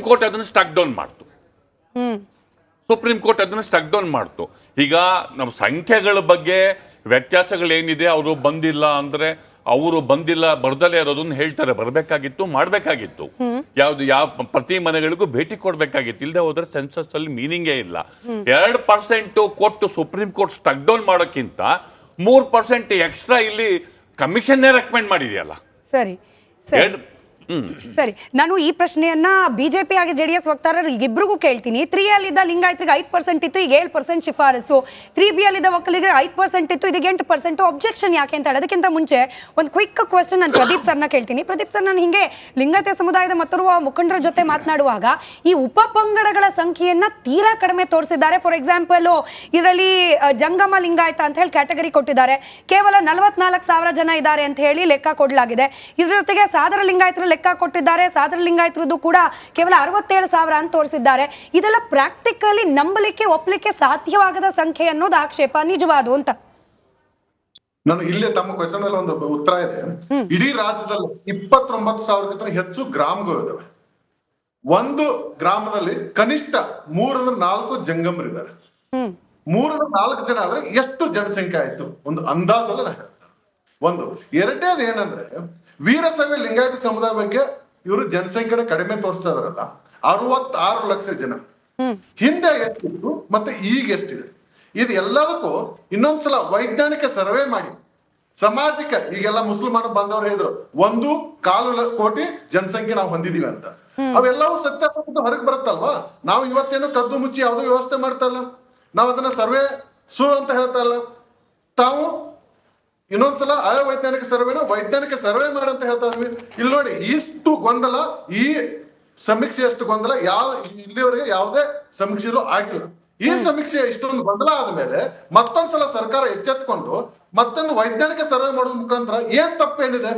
Court ಅದನ್ನು stuck down ಮಾಡ್ತು. Supreme court ಅದನ್ನು ಸ್ಟಕ್ ಡೌನ್ ಮಾಡ್ತು. ಈಗ ನಮ್ಮ ಸಂಖ್ಯೆಗಳ ಬಗ್ಗೆ ವ್ಯತ್ಯಾಸಗಳೇನಿದೆ, ಅವರು ಬಂದಿಲ್ಲ ಅಂದ್ರೆ ಅವರು ಬರ್ದಲೇ ಇರೋದನ್ನ ಹೇಳ್ತಾರೆ, ಬರಬೇಕಾಗಿತ್ತು, ಮಾಡಬೇಕಾಗಿತ್ತು. ಯಾವ ಪ್ರತಿ ಮನೆಗಳಿಗೂ ಭೇಟಿ ಕೊಡ್ಬೇಕಾಗಿತ್ತು. ಇಲ್ಲದೆ ಹೋದ್ರೆ ಸೆನ್ಸಸ್ ಅಲ್ಲಿ ಮೀನಿಂಗೇ ಇಲ್ಲ. 2% ಕೊಟ್ಟು ಸುಪ್ರೀಂ ಕೋರ್ಟ್ ಸ್ಟಕ್ ಡೌನ್ ಮಾಡೋಕ್ಕಿಂತ 3% ಎಕ್ಸ್ಟ್ರಾ ಇಲ್ಲಿ ಕಮಿಷನ್ನೇ ರೆಕಮೆಂಡ್ ಮಾಡಿದೆಯಲ್ಲ. ಸರಿ, ನಾನು ಈ ಪ್ರಶ್ನೆಯನ್ನ ಬಿಜೆಪಿ ಹಾಗೆ ಜೆಡಿಎಸ್ ವಕ್ತಾರರು ಇಬ್ಬರಿಗೂ ಕೇಳ್ತೀನಿ. 3 ಅಲ್ಲಿದ್ದ ಲಿಂಗಾಯತರಿಗೆ 5% ಇತ್ತು, ಈಗ 7% ಶಿಫಾರಸು. 3B ಅಲ್ಲಿದ್ದ ಒಕ್ಕಲಿಗರಿಗೆ 5% ಇತ್ತು, ಇದೀಗ 8%. ಅಬ್ಜೆಕ್ಷನ್ ಯಾಕೆ ಅಂತ ಹೇಳಿ, ಅದಕ್ಕಿಂತ ಮುಂಚೆ ಒಂದು ಕ್ವಿಕ್ ಕ್ವೆಶ್ಚನ್ ನಾನು ಪ್ರದೀಪ್ ಸರ್ನ ಕೇಳ್ತೀನಿ. ಪ್ರದೀಪ್ ಸರ್, ನಾನು ಹಿಂಗೆ ಲಿಂಗಾಯತ ಸಮುದಾಯದ ಮತ್ತೋರ್ವ ಮುಖಂಡರ ಜೊತೆ ಮಾತನಾಡುವಾಗ ಈ ಉಪ ಪಂಗಡಗಳ ಸಂಖ್ಯೆಯನ್ನ ತೀರಾ ಕಡಿಮೆ ತೋರಿಸಿದ್ದಾರೆ. ಫಾರ್ ಎಕ್ಸಾಂಪಲ್, ಇದರಲ್ಲಿ ಜಂಗಮ ಲಿಂಗಾಯತ ಅಂತ ಹೇಳಿ ಕ್ಯಾಟಗರಿ ಕೊಟ್ಟಿದ್ದಾರೆ, ಕೇವಲ 44,000 ಜನ ಇದ್ದಾರೆ ಅಂತ ಹೇಳಿ ಲೆಕ್ಕ ಕೊಡಲಾಗಿದೆ. ಇದರ ಜೊತೆಗೆ ಸಾದರ ಲಿಂಗಾಯತರು ಲೆಕ್ಕ ಕೊಟ್ಟಿದ್ದಾರೆ, ಸಾದರ ಲಿಂಗಾಯತರದ್ದು ಕೂಡ ಕೇವಲ 67,000 ಅಂತ ತೋರಿಸಿದ್ದಾರೆ. ಇದೆಲ್ಲ ಪ್ರಾಕ್ಟಿಕಲಿ ನಂಬಲಿಕ್ಕೆ ಒಪ್ಪಲಿಕ್ಕೆ ಸಾಧ್ಯವಾಗದ ಸಂಖ್ಯೆ ಅನ್ನೋದು ಆಕ್ಷೇಪ, ನಿಜವಾದು ಅಂತ. ನಾನು ಇಲ್ಲೇ ತಮ್ಮ ಕ್ವೆಶ್ಚನ್ ಅಲ್ಲಿ ಒಂದು ಉತ್ತರ ಇದೆ. ಇಡೀ ರಾಜ್ಯದಲ್ಲಿ 29,000ಕ್ಕಿಂತ ಹೆಚ್ಚು ಗ್ರಾಮಗಳು ಇದಾವೆ. ಒಂದು ಗ್ರಾಮದಲ್ಲಿ ಕನಿಷ್ಠ 3-4 ಜಂಗಮರಿದ್ದಾರೆ. 3-4 ಜನ ಆದ್ರೆ ಎಷ್ಟು ಜನಸಂಖ್ಯೆ ಆಯ್ತು ಒಂದು ಅಂದಾಜಲ್ಲ ಹೇಳ್ತಾರೆ. ಒಂದು ಎರಡನೇದು ಏನಂದ್ರೆ, ವೀರಶೈವ ಲಿಂಗಾಯತ ಸಮುದಾಯ ಬಗ್ಗೆ ಇವರು ಜನಸಂಖ್ಯೆ ಕಡಿಮೆ ತೋರಿಸ್ತಾ ಇದಾರಲ್ಲ, 66 ಲಕ್ಷ ಜನ. ಹಿಂದೆ ಎಷ್ಟಿತ್ತು ಮತ್ತೆ ಈಗ ಎಷ್ಟಿದೆ, ಇದು ಎಲ್ಲದಕ್ಕೂ ಇನ್ನೊಂದ್ಸಲ ವೈಜ್ಞಾನಿಕ ಸರ್ವೆ ಮಾಡಿ ಸಮಾಜಕ್ಕೆ, ಈಗೆಲ್ಲ ಮುಸಲ್ಮಾನ ಬಾಂಧವರು ಹೇಳಿದ್ರು 1.25 ಕೋಟಿ ಜನಸಂಖ್ಯೆ ನಾವು ಹೊಂದಿದೀವಿ ಅಂತ. ಅವೆಲ್ಲವೂ ಸತ್ಯಾಸತ್ಯ ಹೊರಗೆ ಬರುತ್ತಲ್ವಾ. ನಾವು ಇವತ್ತೇನು ಕದ್ದು ಮುಚ್ಚಿ ಯಾವುದೋ ವ್ಯವಸ್ಥೆ ಮಾಡ್ತಲ್ಲ, ನಾವ್ ಅದನ್ನ ಸರ್ವೆ ಅಂತ ಹೇಳ್ತಾ ಇಲ್ಲ. ತಾವು ಇನ್ನೊಂದ್ಸಲ ವೈಜ್ಞಾನಿಕ ಸರ್ವೆ ಮಾಡಂತ ಹೇಳ್ತಾ ಇದ್ವಿ. ಇಲ್ಲಿ ನೋಡಿ, ಇಷ್ಟು ಗೊಂದಲ, ಈ ಸಮೀಕ್ಷೆಯಷ್ಟು ಗೊಂದಲ ಇಲ್ಲಿವರೆಗೆ ಯಾವುದೇ ಸಮೀಕ್ಷೆಯಲ್ಲೂ ಆಗಿಲ್ಲ. ಈ ಸಮೀಕ್ಷೆ ಇಷ್ಟೊಂದು ಗೊಂದಲ ಆದ್ಮೇಲೆ ಮತ್ತೊಂದ್ಸಲ ಸರ್ಕಾರ ಎಚ್ಚೆತ್ಕೊಂಡು ಮತ್ತೊಂದು ವೈಜ್ಞಾನಿಕ ಸರ್ವೆ ಮಾಡೋದ್ ಮುಖಾಂತರ ಏನ್ ತಪ್ಪೇನಿದೆ?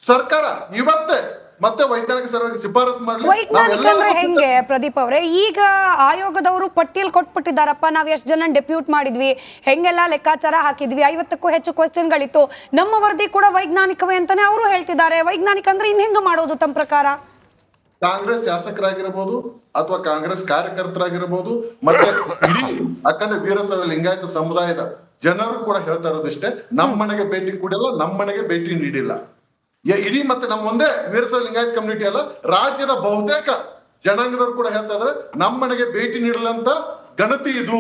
ಸರ್ಕಾರ ಇವತ್ತೇ ಮತ್ತೆ ವೈಜ್ಞಾನಿಕ ಸರ್ವೆಗೆ ಶಿಫಾರಸು ಮಾಡಲಿ. ವೈಜ್ಞಾನಿಕ ಅಂದ್ರೆ ಹೆಂಗೆ ಪ್ರದೀಪ್ ಅವರೇ? ಈಗ ಆಯೋಗದವರು ಪಟ್ಟಿಯಲ್ಲಿ ಕೊಟ್ಬಿಟ್ಟಿದ್ದಾರಪ್ಪ, ನಾವ್ ಎಷ್ಟು ಜನ ಡೆಪ್ಯೂಟ್ ಮಾಡಿದ್ವಿ, ಹೆಂಗೆಲ್ಲ ಲೆಕ್ಕಾಚಾರ ಹಾಕಿದ್ವಿ, 50ಕ್ಕೂ ಹೆಚ್ಚು ಕ್ವೆಶ್ಚನ್ಗಳಿತ್ತು, ನಮ್ಮ ವರದಿ ಕೂಡ ವೈಜ್ಞಾನಿಕವೇ ಅಂತಾನೆ ಅವರು ಹೇಳ್ತಿದ್ದಾರೆ. ವೈಜ್ಞಾನಿಕ ಅಂದ್ರೆ ಇನ್ ಹೆಂಗ ಮಾಡೋದು ತಮ್ಮ ಪ್ರಕಾರ? ಕಾಂಗ್ರೆಸ್ ಶಾಸಕರಾಗಿರ್ಬೋದು ಅಥವಾ ಕಾಂಗ್ರೆಸ್ ಕಾರ್ಯಕರ್ತರಾಗಿರ್ಬೋದು, ಮತ್ತೆ ಇಡೀ ಯಾಕಂದ್ರೆ ವೀರಶೈವ ಲಿಂಗಾಯತ ಸಮುದಾಯದ ಜನರು ಕೂಡ ಹೇಳ್ತಾ ಇರೋದಿಷ್ಟೇ, ನಮ್ಮನೆಗೆ ಭೇಟಿ ಕೊಡಿಲ್ಲ, ನಮ್ಮನೆಗೆ ಭೇಟಿ ನೀಡಿಲ್ಲ. ಇಡೀ ಮತ್ತೆ ನಮ್ಮ ಒಂದೇ ವೀರಶೈವ ಲಿಂಗಾಯತ ಕಮ್ಯುನಿಟಿ ಅಲ್ಲ, ರಾಜ್ಯದ ಬಹುತೇಕ ಜನಾಂಗದವರು ಕೂಡ ಹೇಳ್ತಾ ಇದಾರೆ ನಮ್ಮನೆಗೆ ಭೇಟಿ ನೀಡಲಂತ ಗಣತಿ ಇದು.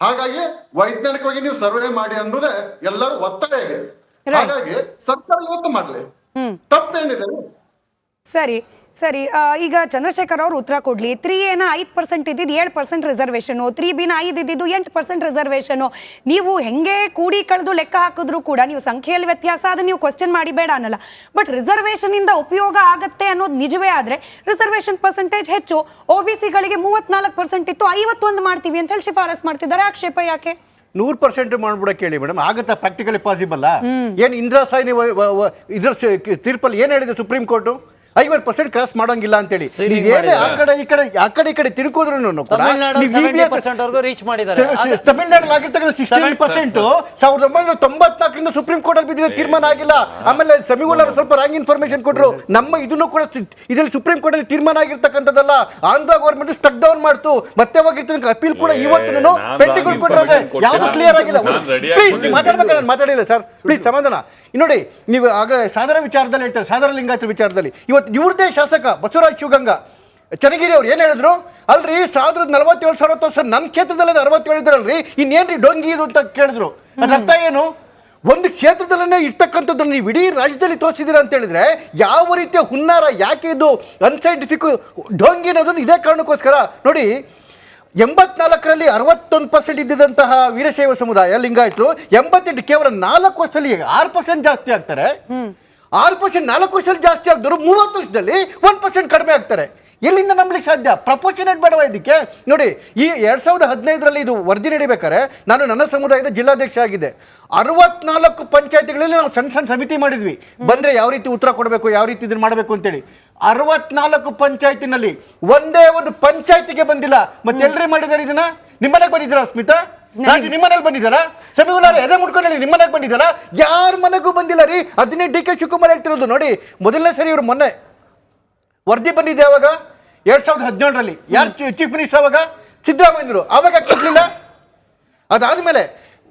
ಹಾಗಾಗಿ ವೈಜ್ಞಾನಿಕವಾಗಿ ನೀವು ಸರ್ವೆ ಮಾಡಿ ಅನ್ನೋದೇ ಎಲ್ಲರೂ ಒತ್ತಾಯ ಇದೆ. ಹಾಗಾಗಿ ಸರ್ಕಾರ ಇವತ್ತು ಮಾಡ್ಲಿ, ತಪ್ಪೇನಿದೆ? ಸರಿ, ಈಗ ಚಂದ್ರಶೇಖರ್ ಅವರು ಉತ್ತರ ಕೊಡ್ಲಿ. 3A 5% ಇದ್ದಿದ್ದು 7% ರಿಸರ್ವೇಷನ್, 3B 5 ಇದ್ದಿದ್ದು 8% ರಿಸರ್ವೇಷನ್. ನೀವು ಹೆಂಗೆ ಕೂಡಿ ಕಳೆದು ಲೆಕ್ಕ ಹಾಕಿದ್ರು ಕೂಡ ನೀವು ಸಂಖ್ಯೆಯಲ್ಲಿ ವ್ಯತ್ಯಾಸ ಆದ ನೀವು ಕ್ವಶನ್ ಮಾಡಿ ಬೇಡ ಅನ್ನಲ್ಲ. ಬಟ್ ರಿಸರ್ವೇಷನ್ ಇಂದ ಉಪಯೋಗ ಆಗತ್ತೆ ಅನ್ನೋದು ನಿಜವೇ ಆದ್ರೆ ರಿಸರ್ವೇಷನ್ ಪರ್ಸೆಂಟೇಜ್ ಹೆಚ್ಚು, OBC-ಗಳಿಗೆ 34% ಇತ್ತು, 51 ಮಾಡ್ತೀವಿ ಅಂತ ಹೇಳಿ ಶಿಫಾರಸ್ ಮಾಡ್ತಿದ್ದಾರೆ. ಆಕ್ಷೇಪ ಯಾಕೆ? 100% ಮಾಡ್ಬಿಡಕ್ಕೆ ಹೇಳಿ ಮೇಡಮ್, ಆಗತ್ತಾ? Practically possible? ಏನ್ ಇಂದಿರಾ ಸಾಯ್ನಿ ಇದ್ರ ತೀರ್ಪಲ್ಲಿ ಏನ್ ಹೇಳಿದೆ ಸುಪ್ರೀಂ ಕೋರ್ಟ್? 50% ಕ್ರಾಸ್ ಮಾಡೋಂಗಿಲ್ಲ ಅಂತೇಳಿ. ಆ ಕಡೆ ತಿಳ್ಕೋದ್ರು ತಮಿಳ್ನಾಡು ಆಗಿರ್ತಕ್ಕಂಥ 16% 1994 ಸುಪ್ರೀಂ ಕೋರ್ಟ್ ಅಲ್ಲಿ ಬಿದ್ದಿರೋ ತೀರ್ಮಾನ ಆಗಿಲ್ಲ. ಆಮೇಲೆ ಸಮೀವುಲ್ಲಾ ಸ್ವಲ್ಪ ರಾಂಗ್ ಇನ್ಫಾರ್ಮೇಶನ್ ಕೊಟ್ರು. ನಮ್ಮ ಇದನ್ನು ಕೂಡ ಇದ್ರಲ್ಲಿ ಸುಪ್ರೀಂ ಕೋರ್ಟ್ ಅಲ್ಲಿ ತೀರ್ಮಾನ ಆಗಿರ್ತಕ್ಕಂಥದ್ದಲ್ಲ, ಆಂಧ್ರ ಗವರ್ಮೆಂಟ್ ಸ್ಟಕ್ ಡೌನ್ ಮಾಡ್ತು. ಮತ್ತೆ ಹೋಗಿರ್ತಕ್ಕ ಅಪೀಲ್ ಕೂಡ ಇವತ್ತು ಪೆಂಡಿಂಗ್ ಕೊಟ್ಟಿರೋದೆ, ಯಾವುದು ಕ್ಲಿಯರ್ ಆಗಿಲ್ಲ. ಪ್ಲೀಸ್ ಮಾತಾಡ್ಬೇಕಾದ್ರೆ ನಾನು ಮಾತಾಡಿಲ್ಲ ಸರ್, ಪ್ಲೀಸ್ ಸಮಾಧಾನ. ನೋಡಿ, ನೀವು ಆಗ ಸಾದರ ವಿಚಾರದಲ್ಲಿ ಹೇಳ್ತಾರೆ, ಸಾದರ ಲಿಂಗಾಯತ ವಿಚಾರದಲ್ಲಿ ಇವತ್ತು ಇವ್ರದೇ ಶಾಸಕ ಬಸವರಾಜ್ ಶಿವಗಂಗಾ ಚನ್ನಗಿರಿ ಅವ್ರು ಏನ್ ಹೇಳಿದ್ರು? ಅಲ್ರಿ 47,000 ತೋರ್ಸ ನನ್ನ ಕ್ಷೇತ್ರದಲ್ಲೇ 67 ಇದ್ರಲ್ರಿ, ಇನ್ನೇನ್ರಿ ಡೊಂಗಿ ಇದು ಅಂತ ಕೇಳಿದ್ರು. ಅದ್ರ ಅರ್ಥ ಏನು? ಒಂದು ಕ್ಷೇತ್ರದಲ್ಲೇ ಇರ್ತಕ್ಕಂಥದ್ದು ನೀವು ಇಡೀ ರಾಜ್ಯದಲ್ಲಿ ತೋರಿಸಿದ್ದೀರಾ ಅಂತ ಹೇಳಿದ್ರೆ ಯಾವ ರೀತಿಯ ಹುನ್ನಾರ, ಯಾಕೆ ಇದು ಅನ್ಸೈಂಟಿಫಿಕ್ ಡೊಂಗಿ ಅನ್ನೋದನ್ನು ಇದೇ ಕಾರಣಕ್ಕೋಸ್ಕರ. ನೋಡಿ, 84ರಲ್ಲಿ 61% ಇದ್ದಂತಹ ವೀರಶೈವ ಸಮುದಾಯ ಲಿಂಗಾಯತರು 88 ಕೇವಲ 4 ವರ್ಷದಲ್ಲಿ 6% ಜಾಸ್ತಿ ಆಗ್ತಾರೆ. 6% 4 ವರ್ಷದಲ್ಲಿ ಜಾಸ್ತಿ ಆಗಿದ್ರು 30 ವರ್ಷದಲ್ಲಿ 1% ಕಡಿಮೆ ಆಗ್ತಾರೆ. ಎಲ್ಲಿಂದ ನಂಬಲಿಕ್ಕೆ ಸಾಧ್ಯ? ಪ್ರಪೋರ್ಷನೇಟ್ ಬೇಡವಾ ಇದಕ್ಕೆ? ನೋಡಿ, ಈ 2015ರಲ್ಲಿ ಇದು ವರದಿ ನಡಿಬೇಕಾದ್ರೆ ನಾನು ನನ್ನ ಸಮುದಾಯದ ಜಿಲ್ಲಾಧ್ಯಕ್ಷ ಆಗಿದ್ದೆ. 64 ಪಂಚಾಯತಿಗಳಲ್ಲಿ ನಾವು ಸಣ್ಣ ಸಮಿತಿ ಮಾಡಿದ್ವಿ, ಬಂದರೆ ಯಾವ ರೀತಿ ಉತ್ತರ ಕೊಡಬೇಕು, ಯಾವ ರೀತಿ ಇದನ್ನು ಮಾಡಬೇಕು ಅಂತೇಳಿ. 64 ಪಂಚಾಯತಿನಲ್ಲಿ ಒಂದೇ ಒಂದು ಪಂಚಾಯತಿಗೆ ಬಂದಿಲ್ಲ. ಮತ್ತೆ ಎಲ್ಲರೇ ಮಾಡಿದ್ದಾರೆ ಇದನ್ನ? ನಿಮ್ಮನೆಗೆ ಬಂದಿದ್ದೀರಾ ಸ್ಮಿತಾ? ರಾಜು ನಿಮ್ಮನೆಗೆ ಬಂದಿದ್ದಾರಾ? ಸಮೀವುಲ್ಲಾ ಎದೆ ಮುಟ್ಕೊಂಡು ನಿಮ್ಮನೆಗೆ ಬಂದಿದ್ದಾರಾ? ಯಾರ ಮನೆಗೂ ಬಂದಿಲ್ಲ ರೀ. ಅದನ್ನೇ DK ಶಿವಕುಮಾರ್ ಹೇಳ್ತಿರೋದು. ನೋಡಿ, ಮೊದಲನೇ ಸರಿ ಇವರು ಮೊನ್ನೆ ವರದಿ ಬಂದಿದೆ ಯಾವಾಗ? 2017ರಲ್ಲಿ ಯಾರು ಚೀಫ್ ಮಿನಿಸ್ಟರ್ ಅವಾಗ? ಸಿದ್ದರಾಮಯ್ಯರು. ಅವಾಗ ಯಾಕೆ ಕೊಡ್ಲಿಲ್ಲ? ಅದಾದ್ಮೇಲೆ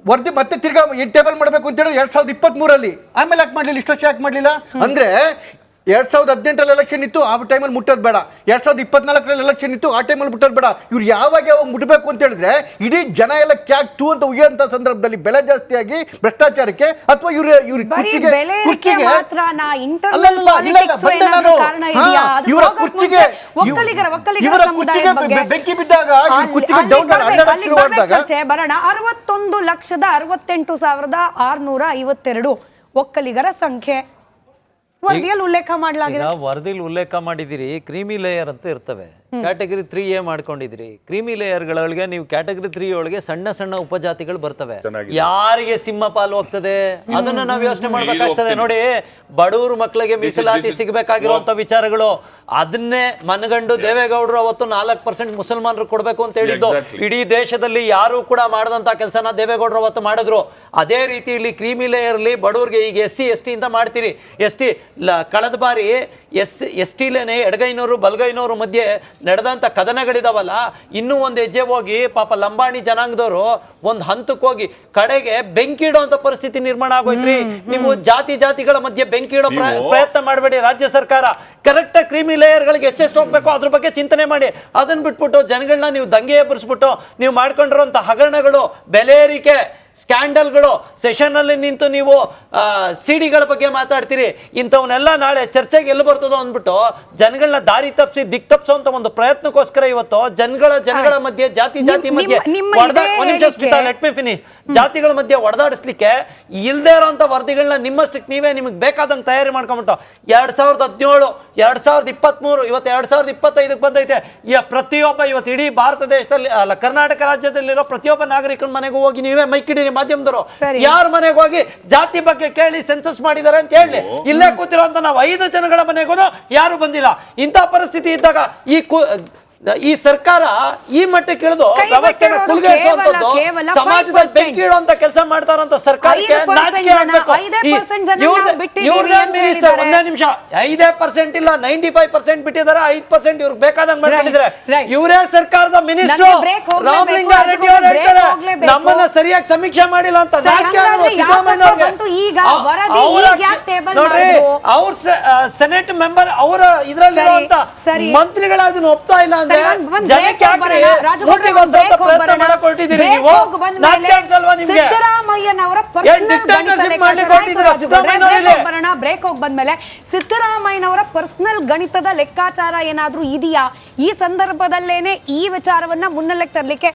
ವರದಿ ಮತ್ತೆ ತಿರ್ಗಾ ಟೇಬಲ್ ಮಾಡಬೇಕು ಅಂತ ಹೇಳಿ 2023ರಲ್ಲಿ. ಆಮೇಲೆ ಯಾಕೆ ಮಾಡ್ಲಿಲ್ಲ? ಇಷ್ಟು ವರ್ಷ ಯಾಕೆ ಮಾಡ್ಲಿಲ್ಲ? ಅಂದ್ರೆ 2018ರಲ್ಲಿ ಎಲೆಕ್ಷನ್ ಇತ್ತು, ಆ ಟೈಮಲ್ಲಿ ಮುಟ್ಟೋದು ಬೇಡ. 2024ರಲ್ಲಿ ಎಲೆಕ್ಷನ್ ಇತ್ತು, ಆ ಟೈಮಲ್ಲಿ ಮುಟ್ಟೋದು ಬೇಡ. ಇವ್ರು ಯಾವಾಗ ಮುಟ್ಟಬೇಕು ಅಂತ ಹೇಳಿದ್ರೆ ಇಡೀ ಜನ ಎಲ್ಲ ಕ್ಯಾಕ್ ಟೂ ಅಂತ ಉಗಿಯಂತ ಸಂದರ್ಭದಲ್ಲಿ ಬೆಲೆ ಜಾಸ್ತಿ ಆಗಿ ಭ್ರಷ್ಟಾಚಾರಕ್ಕೆ ಅಥವಾ ಇವ್ರ ಕುರ್ಚಿಗೆ ಬೆಂಕಿ ಬಿದ್ದಾಗ ಕುರ್ಚಿಗೆ ಡೌನ್ ಬರೋಣ. 61,68,652 ಒಕ್ಕಲಿಗರ ಸಂಖ್ಯೆ ವರದಿಯಲ್ಲಿ ಉಲ್ಲೇಖ ಮಾಡಲಾಗಿದೆ. ವರದಿಲಿ ಉಲ್ಲೇಖ ಮಾಡಿದಿರಿ, ಕ್ರೀಮಿ ಲೇಯರ್ ಅಂತ ಇರ್ತವೆ. Category 3A ಮಾಡ್ಕೊಂಡಿದ್ರಿ. ಕ್ರೀಮಿ ಲೇಯರ್ಗಳಿಗೆ ನೀವು ಕ್ಯಾಟಗರಿ 3 ಒಳಗೆ ಸಣ್ಣ ಸಣ್ಣ ಉಪಜಾತಿಗಳು ಬರ್ತವೆ. ಯಾರಿಗೆ ಸಿಂಹ ಪಾಲು ಹೋಗ್ತದೆ ಅದನ್ನ ನಾವು ಯೋಚನೆ ಮಾಡ್ಬೇಕಾಗ್ತದೆ. ನೋಡಿ, ಬಡವರು ಮಕ್ಕಳಿಗೆ ಮೀಸಲಾತಿ ಸಿಗಬೇಕಾಗಿರುವಂತ ವಿಚಾರಗಳು, ಅದನ್ನೇ ಮನಗಂಡು ದೇವೇಗೌಡರು ಅವತ್ತು 4% ಮುಸಲ್ಮಾನರು ಕೊಡ್ಬೇಕು ಅಂತ ಹೇಳಿದ್ದು. ಇಡೀ ದೇಶದಲ್ಲಿ ಯಾರು ಕೂಡ ಮಾಡದಂತ ಕೆಲಸನ ದೇವೇಗೌಡರು ಅವತ್ತು ಮಾಡಿದ್ರು. ಅದೇ ರೀತಿ ಇಲ್ಲಿ ಕ್ರೀಮಿ ಲೇಯರ್ಲಿ ಬಡವರಿಗೆ ಈಗ SC/ST ಅಂತ ಮಾಡ್ತೀರಿ. ST ಕಳೆದ ಬಾರಿ ST-ಲೇನೆ ಎಡಗೈನವರು ಬಲಗೈನವರು ಮಧ್ಯೆ ನಡೆದಂತ ಕದನಗಳಿದಾವಲ್ಲ, ಇನ್ನೂ ಒಂದು ಹೆಜ್ಜೆ ಹೋಗಿ ಪಾಪ ಲಂಬಾಣಿ ಜನಾಂಗದವರು ಒಂದು ಹಂತಕ್ಕೆ ಹೋಗಿ ಕಡೆಗೆ ಬೆಂಕಿ ಇಡುವಂತ ಪರಿಸ್ಥಿತಿ ನಿರ್ಮಾಣ ಆಗೋಯ್ತ್ರಿ. ನೀವು ಜಾತಿಗಳ ಮಧ್ಯೆ ಬೆಂಕಿ ಇಡೋ ಪ್ರಯತ್ನ ಮಾಡಬೇಡಿ. ರಾಜ್ಯ ಸರ್ಕಾರ ಕರೆಕ್ಟ್ ಕ್ರೀಮಿ ಲೇಯರ್ಗಳಿಗೆ ಎಷ್ಟೆಷ್ಟು ಹೋಗ್ಬೇಕು ಅದ್ರ ಬಗ್ಗೆ ಚಿಂತನೆ ಮಾಡಿ. ಅದನ್ನ ಬಿಟ್ಬಿಟ್ಟು ಜನಗಳನ್ನ ನೀವು ದಂಗೆ ಎಬ್ಬರಿಸ್ಬಿಟ್ಟು ನೀವು ಮಾಡ್ಕೊಂಡಿರುವಂತ ಹಗರಣಗಳು, ಬೆಲೆ ಏರಿಕೆ, ಸ್ಕ್ಯಾಂಡಲ್ಗಳು, ಸೆಷನ್ ಅಲ್ಲಿ ನಿಂತು ನೀವು ಸಿಡಿಗಳ ಬಗ್ಗೆ ಮಾತಾಡ್ತೀರಿ. ಇಂಥವನ್ನೆಲ್ಲ ನಾಳೆ ಚರ್ಚೆಗೆ ಎಲ್ಲಿ ಬರ್ತದೋ ಅಂದ್ಬಿಟ್ಟು ಜನಗಳನ್ನ ದಾರಿ ತಪ್ಪಿಸಿ ದಿಕ್ ತಪ್ಪಿಸುವಂತ ಒಂದು ಪ್ರಯತ್ನಕ್ಕೋಸ್ಕರ ಇವತ್ತು ಜನಗಳ ಮಧ್ಯೆ ಜಾತಿ ಮಧ್ಯೆ ಜಾತಿಗಳ ಮಧ್ಯೆ ಒಡೆದಾಡಿಸ್ಲಿಕ್ಕೆ ಇಲ್ದೇ ಇರೋಂಥ ವರದಿಗಳನ್ನ ನಿಮ್ಮಷ್ಟಕ್ಕೆ ನೀವೇ ನಿಮಗೆ ಬೇಕಾದಂಗೆ ತಯಾರಿ ಮಾಡ್ಕೊಂಬಿಟ್ಟು 2017, 2023, ಇವತ್ತು 2025 ಬಂದೈತೆ. ಪ್ರತಿಯೊಬ್ಬ ಇವತ್ತು ಇಡೀ ಭಾರತ ದೇಶದಲ್ಲಿ ಅಲ್ಲ, ಕರ್ನಾಟಕ ರಾಜ್ಯದಲ್ಲಿರೋ ಪ್ರತಿಯೊಬ್ಬ ನಾಗರಿಕನ ಮನೆಗೂ ಹೋಗಿ ನೀವೇ ಮೈಕಿಡಿ ಮಾಧ್ಯಮದವರು. ಯಾರ ಮನೆಗೆ ಹೋಗಿ ಜಾತಿ ಬಗ್ಗೆ ಕೇಳಿ ಸೆನ್ಸಸ್ ಮಾಡಿದ್ದಾರೆ ಅಂತ ಹೇಳಿ. ಇಲ್ಲೇ ಕೂತಿರುವಂತ ನಾವು 5 ಜನಗಳ ಮನೆಗೂ ಯಾರು ಬಂದಿಲ್ಲ. ಇಂಥ ಪರಿಸ್ಥಿತಿ ಇದ್ದಾಗ ಈ ಸರ್ಕಾರ ಈ ಮಟ್ಟಕ್ಕೆ ಇಳಿದು ವ್ಯವಸ್ಥೆನ ಕುಲ್ಗೇರಿಸುವಂತದ್ದು, ಸಮಾಜದಲ್ಲಿ ಬೆಂಕಿ ಇಡುವಂತ ಕೆಲಸ ಮಾಡ್ತಾರಂತ ಸರ್ಕಾರಕ್ಕೆ ನಾಚಿಕೆ ಆಗ್ಬೇಕು. ಇವ್ರದೇ ಮಿನಿಸ್ಟರ್, ಒಂದೇ ನಿಮಿಷ, 5% ಇಲ್ಲ 95% ಬಿಟ್ಟಿದ್ದಾರೆ, 5% ಇವ್ರಿಗೆ ಬೇಕಾದಂಗ್ ಮಾಡ್ಕೊಂಡಿದ್ದಾರೆ. ಇವರೇ ಸರ್ಕಾರದ ಮಿನಿಸ್ಟರ್ ರಾಮಲಿಂಗಾರೆಡ್ಡಿ ಅವರು ಹೇಳ್ತಾರೆ ನಮ್ಮನ್ನ ಸರಿಯಾಗಿ ಸಮೀಕ್ಷೆ ಮಾಡಿಲ್ಲ ಅಂತ. ನಾಚಿಕೆ ಆಗಲ್ಲ ಸಿದ್ದರಾಮಯ್ಯ ನೋಡ್ರಿ, ಅವ್ರ ಸೆನೆಟ್ ಮೆಂಬರ್ ಅವರ ಇದ್ರಲ್ಲಿರುವಂತ ಮಂತ್ರಿಗಳ ಅದನ್ನ ಒಪ್ತಾ ಇಲ್ಲ ಅಂದ್ರೆ ಸಿದ್ದರಾಮಯ್ಯನವರ ಪರ್ಸನಲ್ ಗಣಿತದ ಲೆಕ್ಕಾಚಾರ ಏನಾದ್ರೂ ಇದೆಯಾ? ಈ ಸಂದರ್ಭದಲ್ಲೇನೆ ಈ ವಿಚಾರವನ್ನ ಮುನ್ನೆಲೆಗೆ ತರಲಿಕ್ಕೆ